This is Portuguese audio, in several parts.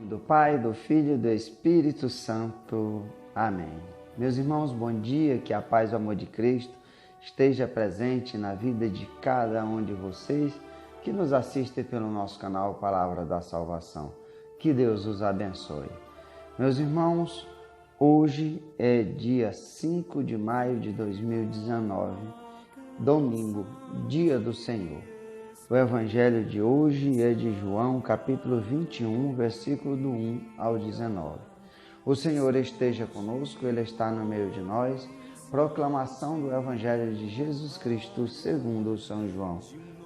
Do Pai, do Filho e do Espírito Santo. Amém. Meus irmãos, bom dia, que a paz e o amor de Cristo esteja presente na vida de cada um de vocês que nos assistem pelo nosso canal Palavra da Salvação. Que Deus os abençoe. Meus irmãos, hoje é dia 5 de maio de 2019, domingo, dia do Senhor. O evangelho de hoje é de João, capítulo 21, versículo do 1 ao 19. O Senhor esteja conosco, Ele está no meio de nós. Proclamação do evangelho de Jesus Cristo segundo São João.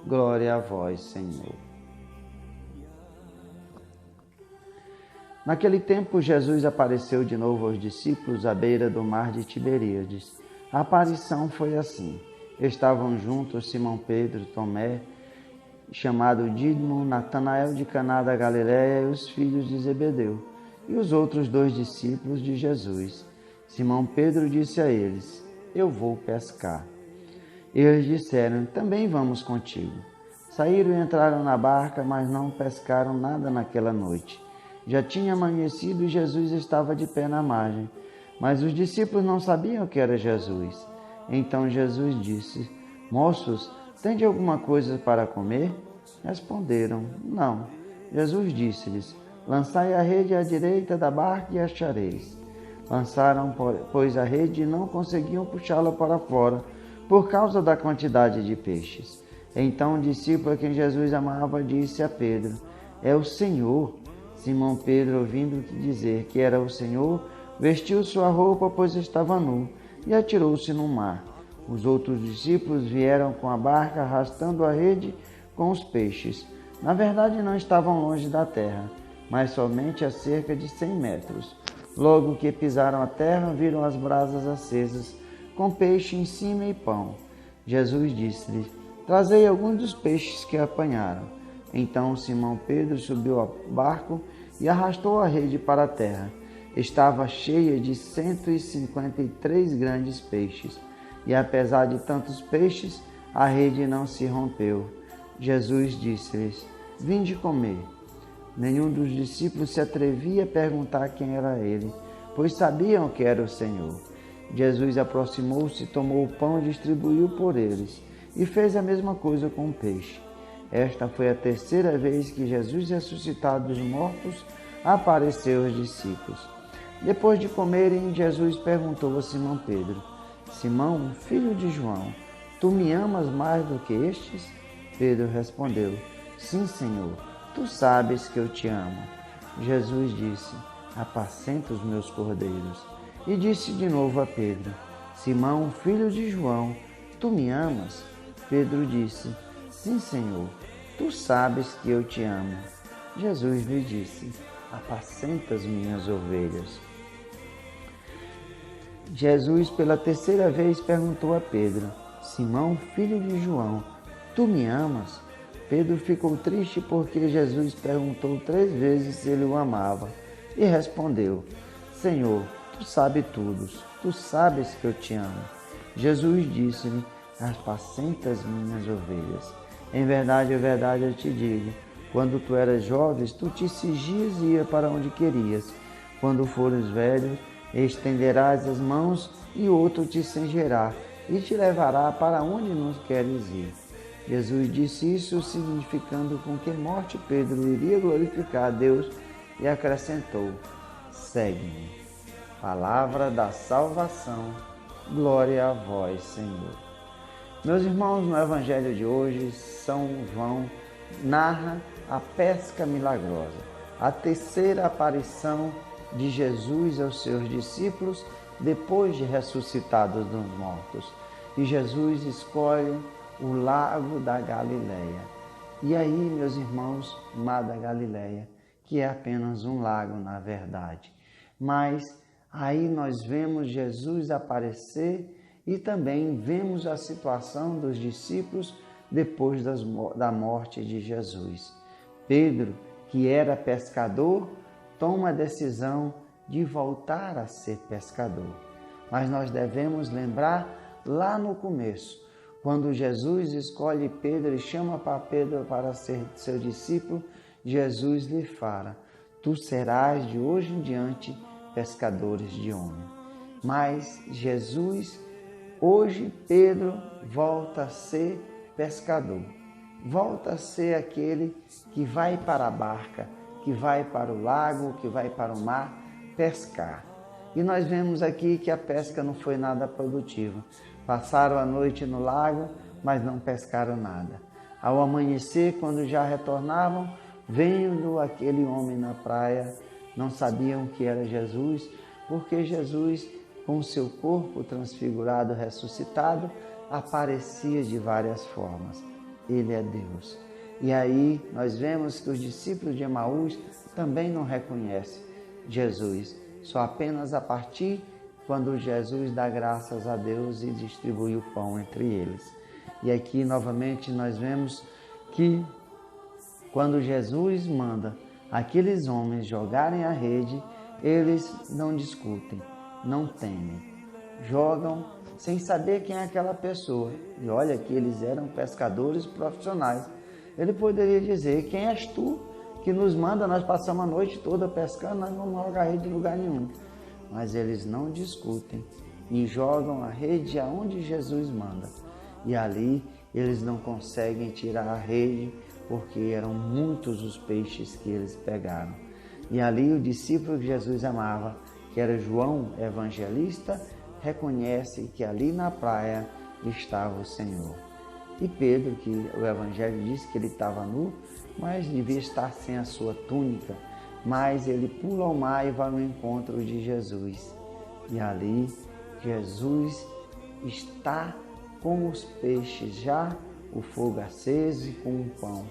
Glória a vós, Senhor. Naquele tempo, Jesus apareceu de novo aos discípulos à beira do mar de Tiberíades. A aparição foi assim. Estavam juntos Simão Pedro, Tomé, chamado Dídimo, Natanael de Caná da Galileia e os filhos de Zebedeu, e os outros 2 discípulos de Jesus. Simão Pedro disse a eles: Eu vou pescar. Eles disseram: Também vamos contigo. Saíram e entraram na barca, mas não pescaram nada naquela noite. Já tinha amanhecido e Jesus estava de pé na margem, mas os discípulos não sabiam que era Jesus. Então Jesus disse: Moços, tende alguma coisa para comer? Responderam: Não. Jesus disse-lhes: Lançai a rede à direita da barca e achareis. Lançaram, pois, a rede e não conseguiam puxá-la para fora, por causa da quantidade de peixes. Então o discípulo a quem Jesus amava disse a Pedro: É o Senhor. Simão Pedro, ouvindo dizer que era o Senhor, vestiu sua roupa, pois estava nu, e atirou-se no mar. Os outros discípulos vieram com a barca, arrastando a rede com os peixes. Na verdade, não estavam longe da terra, mas somente a cerca de 100 metros. Logo que pisaram a terra, viram as brasas acesas, com peixe em cima e pão. Jesus disse-lhes: Trazei alguns dos peixes que apanharam. Então Simão Pedro subiu ao barco e arrastou a rede para a terra. Estava cheia de 153 grandes peixes. E apesar de tantos peixes, a rede não se rompeu. Jesus disse-lhes: Vinde comer. Nenhum dos discípulos se atrevia a perguntar quem era ele, pois sabiam que era o Senhor. Jesus aproximou-se, tomou o pão e distribuiu por eles, e fez a mesma coisa com o peixe. Esta foi a 3ª vez que Jesus, ressuscitado dos mortos, apareceu aos discípulos. Depois de comerem, Jesus perguntou a Simão Pedro: Simão, filho de João, tu me amas mais do que estes? Pedro respondeu: Sim, Senhor, tu sabes que eu te amo. Jesus disse: Apacenta os meus cordeiros. E disse de novo a Pedro: Simão, filho de João, tu me amas? Pedro disse: Sim, Senhor, tu sabes que eu te amo. Jesus lhe disse: Apacenta as minhas ovelhas. Jesus, pela 3ª vez, perguntou a Pedro: Simão, filho de João, tu me amas? Pedro ficou triste porque Jesus perguntou 3 vezes se ele o amava e respondeu: Senhor, tu sabes tudo, tu sabes que eu te amo. Jesus disse-lhe: Apacenta as minhas ovelhas. Em verdade, eu te digo, quando tu eras jovem, tu te cingias e ia para onde querias. Quando fores velho, estenderás as mãos e outro te cingerá e te levará para onde não queres ir. Jesus disse isso, significando com que morte Pedro iria glorificar a Deus, e acrescentou: Segue-me. Palavra da salvação. Glória a vós, Senhor. Meus irmãos, no evangelho de hoje, São João narra a pesca milagrosa, a 3ª aparição de Jesus aos seus discípulos depois de ressuscitados dos mortos. E Jesus escolhe o lago da Galileia. E aí, meus irmãos, mar da Galileia, que é apenas um lago na verdade. Mas aí nós vemos Jesus aparecer e também vemos a situação dos discípulos depois da morte de Jesus. Pedro, que era pescador, toma a decisão de voltar a ser pescador. Mas nós devemos lembrar lá no começo, quando Jesus escolhe Pedro e chama para Pedro para ser seu discípulo, Jesus lhe fala: tu serás de hoje em diante pescadores de homens. Mas Jesus, hoje Pedro volta a ser pescador, volta a ser aquele que vai para a barca, que vai para o lago, que vai para o mar pescar. E nós vemos aqui que a pesca não foi nada produtiva. Passaram a noite no lago, mas não pescaram nada. Ao amanhecer, quando já retornavam, vendo aquele homem na praia, não sabiam que era Jesus, porque Jesus, com seu corpo transfigurado, ressuscitado, aparecia de várias formas. Ele é Deus. E aí nós vemos que os discípulos de Emaús também não reconhecem Jesus, só apenas a partir quando Jesus dá graças a Deus e distribui o pão entre eles. E aqui novamente nós vemos que quando Jesus manda aqueles homens jogarem a rede, eles não discutem, não temem, jogam sem saber quem é aquela pessoa. E olha que eles eram pescadores profissionais. Ele poderia dizer: quem és tu que nos manda? Nós passamos a noite toda pescando, nós não vamos jogar a rede em lugar nenhum. Mas eles não discutem e jogam a rede aonde Jesus manda. E ali eles não conseguem tirar a rede, porque eram muitos os peixes que eles pegaram. E ali o discípulo que Jesus amava, que era João Evangelista, reconhece que ali na praia estava o Senhor. E Pedro, que o Evangelho diz que ele estava nu, mas devia estar sem a sua túnica, mas ele pula ao mar e vai ao encontro de Jesus. E ali Jesus está com os peixes já, o fogo aceso e com o pão.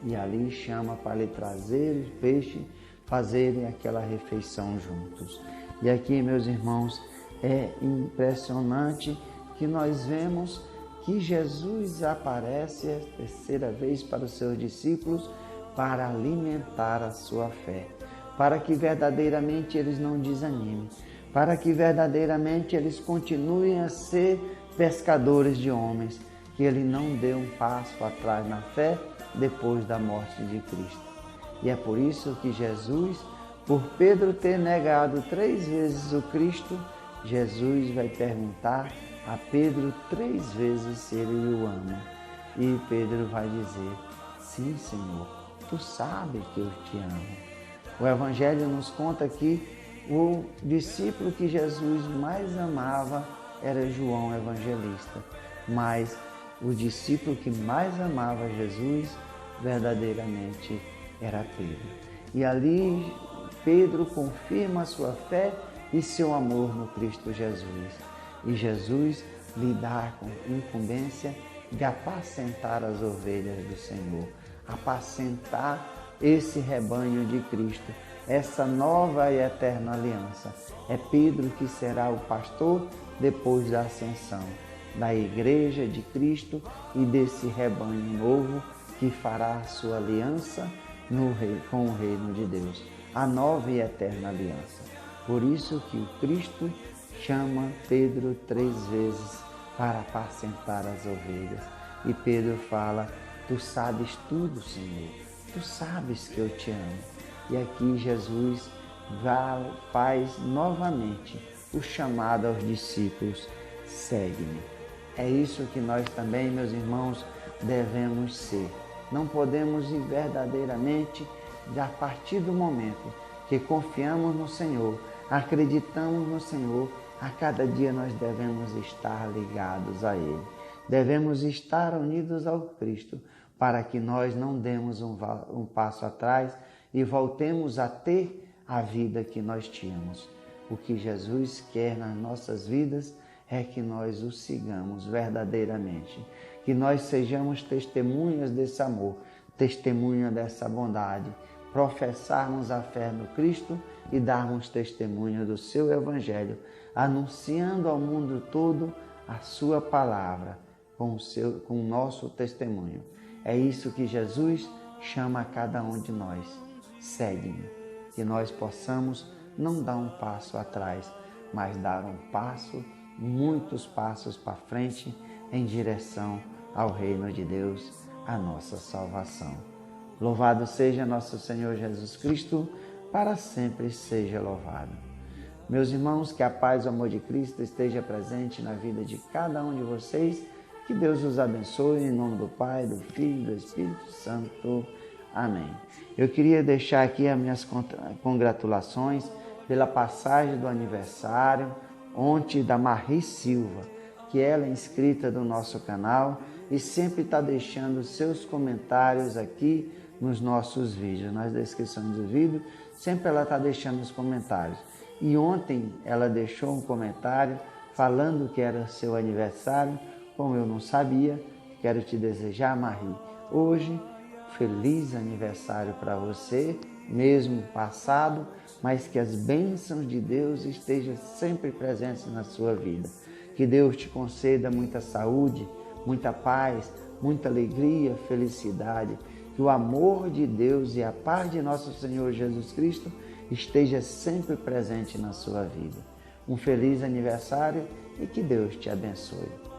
E ali chama para lhe trazer os peixes, fazerem aquela refeição juntos. E aqui, meus irmãos, é impressionante que nós vemos que Jesus aparece a terceira vez para os seus discípulos para alimentar a sua fé, para que verdadeiramente eles não desanimem, para que verdadeiramente eles continuem a ser pescadores de homens, que ele não dê um passo atrás na fé depois da morte de Cristo. E é por isso que Jesus, por Pedro ter negado 3 vezes o Cristo, Jesus vai perguntar a Pedro 3 vezes se ele o ama. E Pedro vai dizer: sim, Senhor, tu sabes que eu te amo. O Evangelho nos conta que o discípulo que Jesus mais amava era João Evangelista, mas o discípulo que mais amava Jesus verdadeiramente era Pedro. E ali Pedro confirma a sua fé e seu amor no Cristo Jesus. E Jesus lhe dá a incumbência de apacentar as ovelhas do Senhor, apacentar esse rebanho de Cristo, essa nova e eterna aliança. É Pedro que será o pastor depois da ascensão da igreja de Cristo e desse rebanho novo que fará a sua aliança com o reino de Deus, a nova e eterna aliança. Por isso que o Cristo chama Pedro 3 vezes para apacentar as ovelhas. E Pedro fala: tu sabes tudo, Senhor, tu sabes que eu te amo. E aqui Jesus faz novamente o chamado aos discípulos: segue-me. É isso que nós também, meus irmãos, devemos ser. Não podemos ir verdadeiramente, a partir do momento que confiamos no Senhor, acreditamos no Senhor, a cada dia nós devemos estar ligados a Ele. Devemos estar unidos ao Cristo, para que nós não demos um passo atrás e voltemos a ter a vida que nós tínhamos. O que Jesus quer nas nossas vidas é que nós o sigamos verdadeiramente, que nós sejamos testemunhas desse amor, testemunha dessa bondade, professarmos a fé no Cristo e darmos testemunho do seu Evangelho, anunciando ao mundo todo a sua palavra com o nosso testemunho. É isso que Jesus chama a cada um de nós: segue-me, que nós possamos não dar um passo atrás, mas dar um passo, muitos passos para frente em direção ao reino de Deus, a nossa salvação. Louvado seja nosso Senhor Jesus Cristo, para sempre seja louvado. Meus irmãos, que a paz e o amor de Cristo esteja presente na vida de cada um de vocês. Que Deus os abençoe em nome do Pai, do Filho e do Espírito Santo. Amém. Eu queria deixar aqui as minhas congratulações pela passagem do aniversário ontem da Marie Silva, que ela é inscrita no nosso canal e sempre está deixando seus comentários aqui nos nossos vídeos, nas descrições do vídeo, sempre ela está deixando os comentários. E ontem ela deixou um comentário falando que era seu aniversário. Como eu não sabia, quero te desejar, Marie, hoje, feliz aniversário para você, mesmo passado, mas que as bênçãos de Deus estejam sempre presentes na sua vida. Que Deus te conceda muita saúde, muita paz, muita alegria, felicidade. Que o amor de Deus e a paz de nosso Senhor Jesus Cristo esteja sempre presente na sua vida. Um feliz aniversário e que Deus te abençoe.